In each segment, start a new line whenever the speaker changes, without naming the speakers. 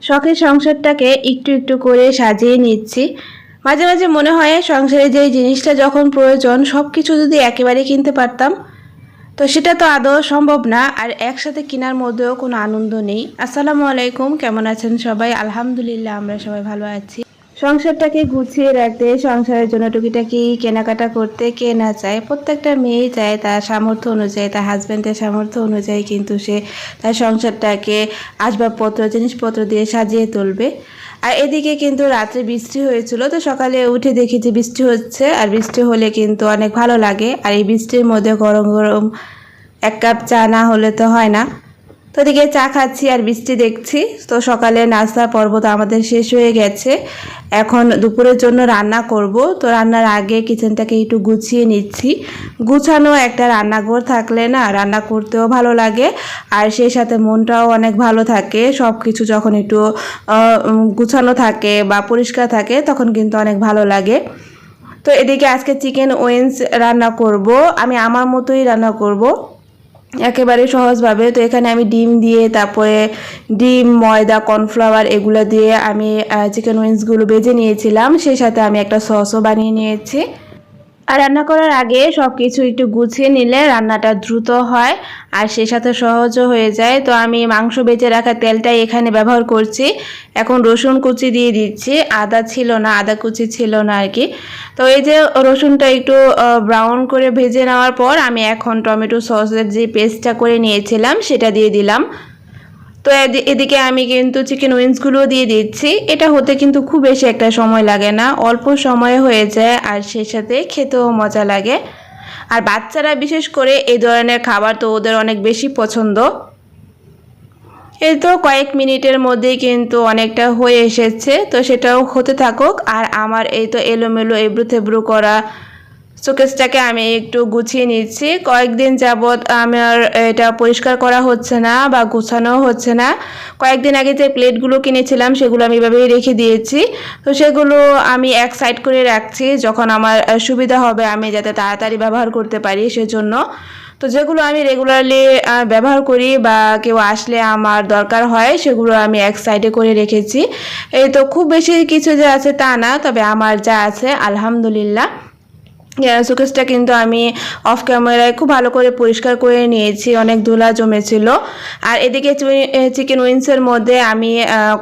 শখের সংসারটাকে একটু একটু করে সাজিয়ে নিচ্ছি। মাঝে মাঝে মনে হয় সংসারে যে জিনিসটা যখন প্রয়োজন সব কিছু যদি একেবারে কিনতে পারতাম, তো সেটা তো আদৌ সম্ভব না, আর একসাথে কেনার মধ্যেও কোনো আনন্দ নেই। আসসালামু আলাইকুম, কেমন আছেন সবাই? আলহামদুলিল্লাহ, আমরা সবাই ভালো আছি। সংসারটাকে গুছিয়ে রাখতে, সংসারের জন্য টুকিটাকি কেনাকাটা করতে কে না চায়? প্রত্যেকটা মেয়েই চায় তার সামর্থ্য অনুযায়ী, তার হাজব্যান্ডের সামর্থ্য অনুযায়ী কিন্তু সে তার সংসারটাকে আসবাবপত্র জিনিসপত্র দিয়ে সাজিয়ে তুলবে। আর এদিকে কিন্তু রাত্রে বৃষ্টি হয়েছিল, তো সকালে উঠে দেখি যে বৃষ্টি হচ্ছে, আর বৃষ্টি হলে কিন্তু অনেক ভালো লাগে। আর এই বৃষ্টির মধ্যে গরম গরম এক কাপ চা না হলে তো হয় না। তো এদিকে চা খাচ্ছি আর বৃষ্টি দেখছি। তো সকালে নাস্তা পর্ব তো আমাদের শেষ হয়ে গেছে, এখন দুপুরের জন্য রান্না করব। তো রান্নার আগে কিচেনটাকে একটু গুছিয়ে নিচ্ছি। গুছানো একটা রান্নাঘর থাকলে না রান্না করতেও ভালো লাগে, আর সেই সাথে মনটাও অনেক ভালো থাকে। সব কিছু যখন একটু গুছানো থাকে বা পরিষ্কার থাকে তখন কিন্তু অনেক ভালো লাগে। তো এদিকে আজকে চিকেন উইংস রান্না করব, আমি আমার মতোই রান্না করব একেবারে সহজভাবে। তো এখানে আমি ডিম দিয়ে, তারপরে ডিম, ময়দা, কর্নফ্লাওয়ার এগুলো দিয়ে আমি চিকেন উইংসগুলো ভেজে নিয়েছিলাম। সেই সাথে আমি একটা সসও বানিয়ে নিয়েছি। আর রান্না করার আগে সব কিছু একটু গুছিয়ে নিলে রান্নাটা দ্রুত হয়, আর সেই সাথে সহজও হয়ে যায়। তো আমি মাংস বেঁচে রাখা তেলটাই এখানে ব্যবহার করছি। এখন রসুন কুচি দিয়ে দিচ্ছি, আদা ছিল না, আদা কুচি ছিল না আর কি। তো এই যে রসুনটা একটু ব্রাউন করে ভেজে নেওয়ার পর আমি এখন টমেটো সসের যে পেস্টটা করে নিয়েছিলাম সেটা দিয়ে দিলাম। তো এদিকে আমি কিন্তু চিকেন উইংসগুলো দিয়ে দিচ্ছি। এটা হতে কিন্তু খুব বেশি একটা সময় লাগে না, অল্প সময়ে হয়ে যায়, আর সেই সাথে খেতেও মজা লাগে। আর বাচ্চারা বিশেষ করে এই ধরনের খাবার তো ওদের অনেক বেশি পছন্দ। এই তো কয়েক মিনিটের মধ্যেই কিন্তু অনেকটা হয়ে এসেছে, তো সেটাও হতে থাকুক। আর আমার এই তো এলোমেলো এবড়ো থেবড়ো করা শোকেসটাকে আমি একটু গুছিয়ে নিচ্ছি। কয়েকদিন যাবৎ আমার এটা পরিষ্কার করা হচ্ছে না বা গুছানো হচ্ছে না। কয়েকদিন আগে যে প্লেটগুলো কিনেছিলাম সেগুলো আমি এভাবেই রেখে দিয়েছি। তো সেগুলো আমি এক সাইড করে রাখছি, যখন আমার সুবিধা হবে আমি যাতে তাড়াতাড়ি ব্যবহার করতে পারি সেজন্য। তো যেগুলো আমি রেগুলারলি ব্যবহার করি বা কেউ আসলে আমার দরকার হয় সেগুলো আমি এক সাইডে করে রেখেছি। এই তো খুব বেশি কিছু যে আছে তা না, তবে আমার যা আছে আলহামদুলিল্লাহ। শোকেসটা কিন্তু আমি অফ ক্যামেরায় খুব ভালো করে পরিষ্কার করে নিয়েছি, অনেক ধুলা জমেছিল। আর এদিকে চিকেন উইংসের মধ্যে আমি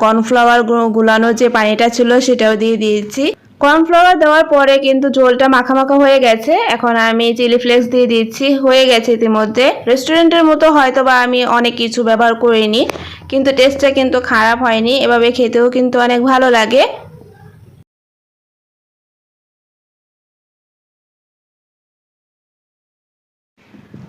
কর্নফ্লাওয়ার গুলানো যে পানিটা ছিল সেটাও দিয়ে দিয়েছি। কর্নফ্লাওয়ার দেওয়ার পরে কিন্তু ঝোলটা মাখা মাখা হয়ে গেছে। এখন আমি চিলি ফ্লেক্স দিয়ে দিচ্ছি, হয়ে গেছে ইতিমধ্যে। রেস্টুরেন্টের মতো হয়তো বা আমি অনেক কিছু ব্যবহার করিনি, কিন্তু টেস্টটা কিন্তু খারাপ হয়নি, এভাবে খেতেও কিন্তু অনেক ভালো লাগে।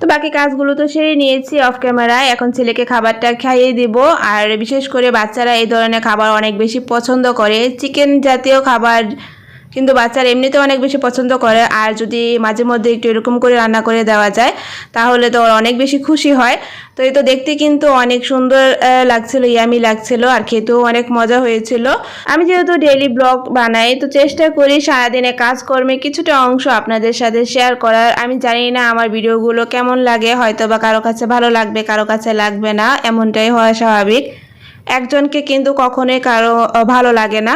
তো বাকি কাজগুলো তো সেরে নিয়েছি অফ ক্যামেরায়, এখন ছেলেকে খাবারটা খাইয়ে দিব। আর বিশেষ করে বাচ্চারা এই ধরনের খাবার অনেক বেশি পছন্দ করে, চিকেন জাতীয় খাবার কিন্তু বাচ্চারা এমনিতেও অনেক বেশি পছন্দ করে। আর যদি মাঝে মধ্যে একটু এরকম করে রান্না করে দেওয়া যায় তাহলে তো ওরা অনেক বেশি খুশি হয়। তো এই তো দেখতে কিন্তু অনেক সুন্দর লাগছিল, ইয়ামি লাগছিল, আর খেতেও অনেক মজা হয়েছিল। আমি যেহেতু ডেইলি ব্লগ বানাই, তো চেষ্টা করি সারাদিনে কাজকর্মে কিছুটা অংশ আপনাদের সাথে শেয়ার করার। আমি জানি না আমার ভিডিওগুলো কেমন লাগে, হয়তো বা কারো কাছে ভালো লাগবে, কারো কাছে লাগবে না, এমনটাই হওয়া স্বাভাবিক। একজনকে কিন্তু কখনোই কারো ভালো লাগে না।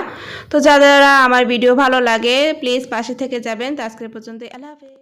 তো যারা আমার ভিডিও ভালো লাগে প্লিজ পাশে থেকে যাবেন। তো আজকের পর্যন্ত, আল্লাহ হাফেজ।